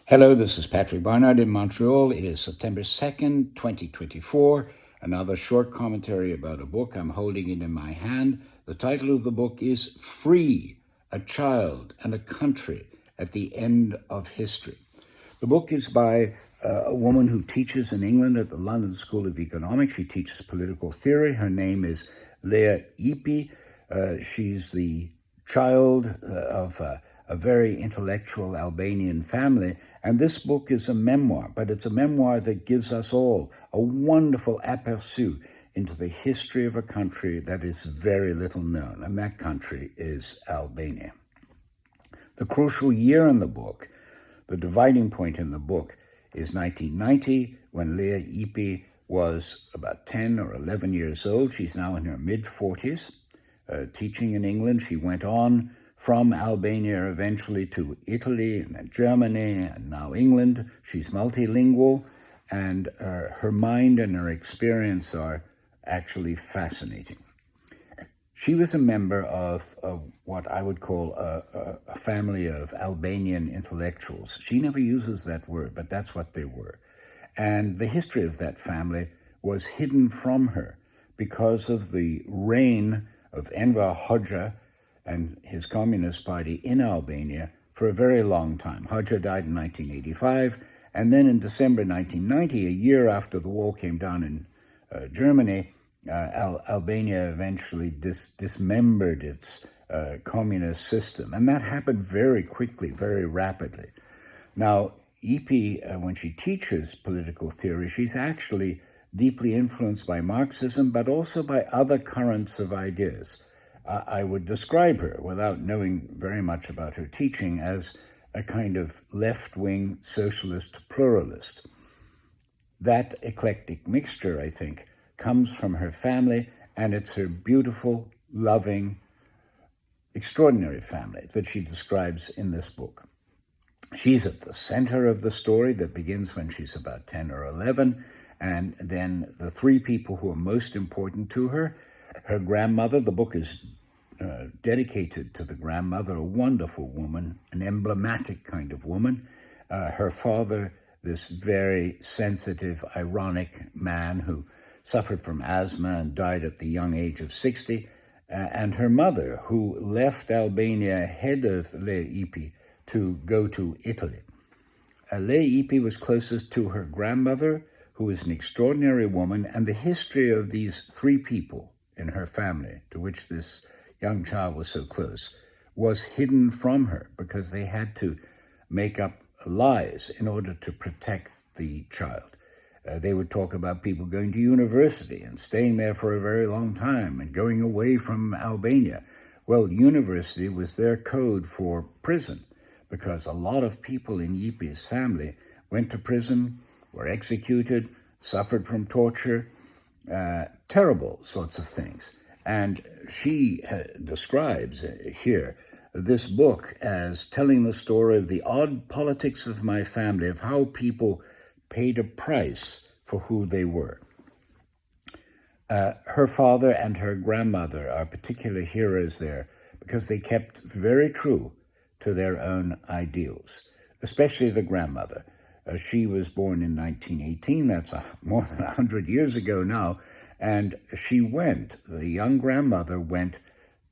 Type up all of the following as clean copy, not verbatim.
Hello, this is Patrick Barnard in Montreal. It is September 2nd, 2024. Another short commentary about a book. I'm holding it in my hand. The title of the book is Free, a Child and a Country at the End of History. The book is by a woman who teaches in England at the London School of Economics. She teaches political theory. Her name is Lea Ypi. She's the child of a very intellectual Albanian family. And this book is a memoir, but it's a memoir that gives us all a wonderful aperçu into the history of a country that is very little known, and that country is Albania. The crucial year in the book, the dividing point in the book, is 1990, when Lea Ypi was about 10 or 11 years old. She's now in her mid-40s, teaching in England. She went on from Albania eventually to Italy and then Germany and now England. She's multilingual, and her mind and her experience are actually fascinating. She was a member of what I would call a family of Albanian intellectuals. She never uses that word, but that's what they were. And the history of that family was hidden from her because of the reign of Enver Hoxha and his Communist Party in Albania for a very long time. Hoxha died in 1985, and then in December 1990, a year after the wall came down in Germany, Albania eventually dismembered its communist system, and that happened very quickly, very rapidly. Now, Ypi, when she teaches political theory, she's actually deeply influenced by Marxism, but also by other currents of ideas. I would describe her, without knowing very much about her teaching, as a kind of left-wing socialist pluralist. That eclectic mixture, I think, comes from her family, and it's her beautiful, loving, extraordinary family that she describes in this book. She's at the center of the story that begins when she's about 10 or 11, and then the three people who are most important to her: her grandmother. The book is dedicated to the grandmother, a wonderful woman, an emblematic kind of woman. Her father, this very sensitive, ironic man who suffered from asthma and died at the young age of 60. And her mother, who left Albania ahead of Lea Ypi to go to Italy. Lea Ypi was closest to her grandmother, who is an extraordinary woman, and the history of these three people in her family, to which this young child was so close, was hidden from her because they had to make up lies in order to protect the child. They would talk about people going to university and staying there for a very long time and going away from Albania. Well, university was their code for prison, because a lot of people in Ypi's family went to prison, were executed, suffered from torture, terrible sorts of things. And she describes here this book as telling the story of the odd politics of my family, of how people paid a price for who they were. Her father and her grandmother are particular heroes there because they kept very true to their own ideals, especially the grandmother. She was born in 1918, that's more than 100 years ago now, and the young grandmother went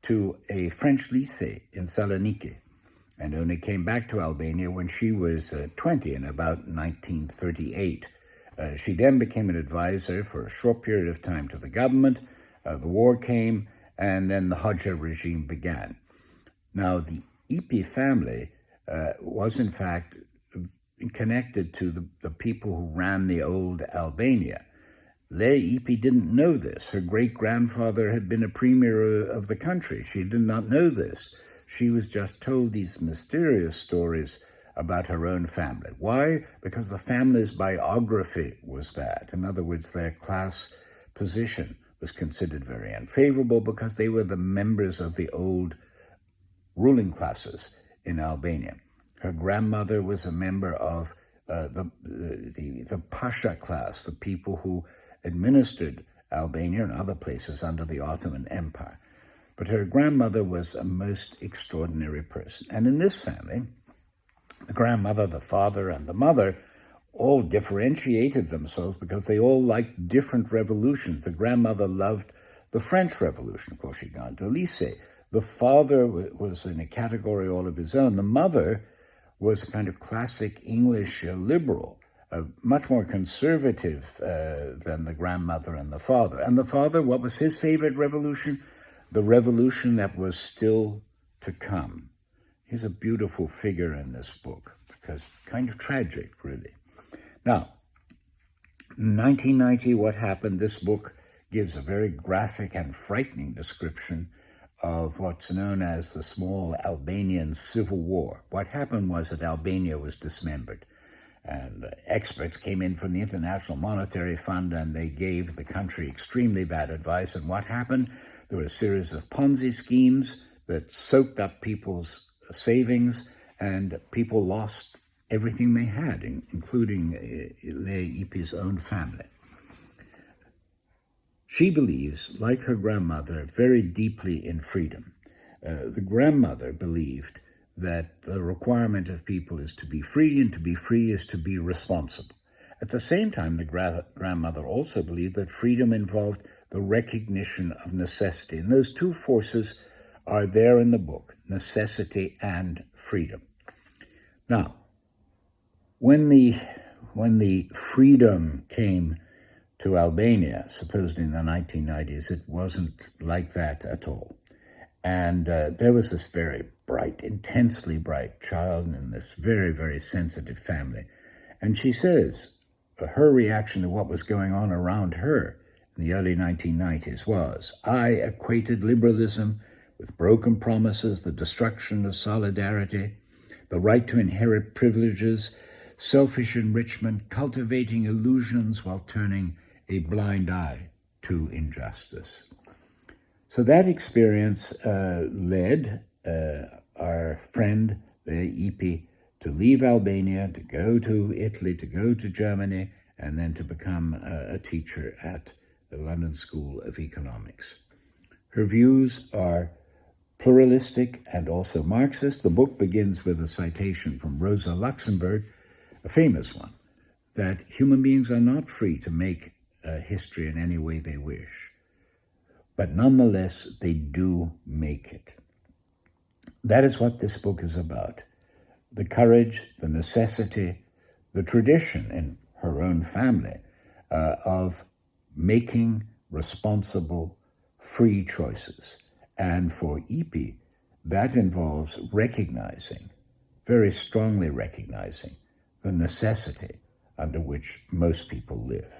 to a French lycée in Saloniki and only came back to Albania when she was 20 in about 1938. She then became an advisor for a short period of time to the government. The war came, and then the Hoxha regime began. Now, the Ypi family was in fact connected to the people who ran the old Albania. Lea Ypi didn't know this. Her great-grandfather had been a premier of the country. She did not know this. She was just told these mysterious stories about her own family. Why? Because the family's biography was bad. In other words, their class position was considered very unfavorable because they were the members of the old ruling classes in Albania. Her grandmother was a member of the Pasha class, the people who administered Albania and other places under the Ottoman Empire. But her grandmother was a most extraordinary person. And in this family, The grandmother, the father, and the mother all differentiated themselves because they all liked different revolutions. The grandmother loved the French Revolution. Of course, she'd gone to Lycée. The father was in a category all of his own. The mother was a kind of classic English liberal, much more conservative than the grandmother and the father. And the father, what was his favorite revolution? The revolution that was still to come. He's a beautiful figure in this book, because kind of tragic, really. Now, in 1990, what happened? This book gives a very graphic and frightening description of what's known as the small Albanian civil war. What happened was that Albania was dismembered, and experts came in from the International Monetary Fund, and they gave the country extremely bad advice. And what happened? There were a series of Ponzi schemes that soaked up people's savings, and people lost everything they had, including Lea Ypi's own family. She believes, like her grandmother, very deeply in freedom. The grandmother believed that the requirement of people is to be free, and to be free is to be responsible. At the same time, the grandmother also believed that freedom involved the recognition of necessity. And those two forces are there in the book, necessity and freedom. Now, when the freedom came to Albania, supposedly in the 1990s, it wasn't like that at all. And there was this very bright, intensely bright child in this very, very sensitive family. And she says her reaction to what was going on around her in the early 1990s was, I equated liberalism with broken promises, the destruction of solidarity, the right to inherit privileges, selfish enrichment, cultivating illusions while turning a blind eye to injustice. So that experience led our friend Lea Ypi to leave Albania, to go to Italy, to go to Germany, and then to become a teacher at the London School of Economics. Her views are pluralistic and also Marxist. The book begins with a citation from Rosa Luxemburg, a famous one, that human beings are not free to make history in any way they wish, but nonetheless they do make it. That is what this book is about. The courage, the necessity, the tradition in her own family of making responsible, free choices. And for Ypi, that involves recognizing, very strongly recognizing, the necessity under which most people live.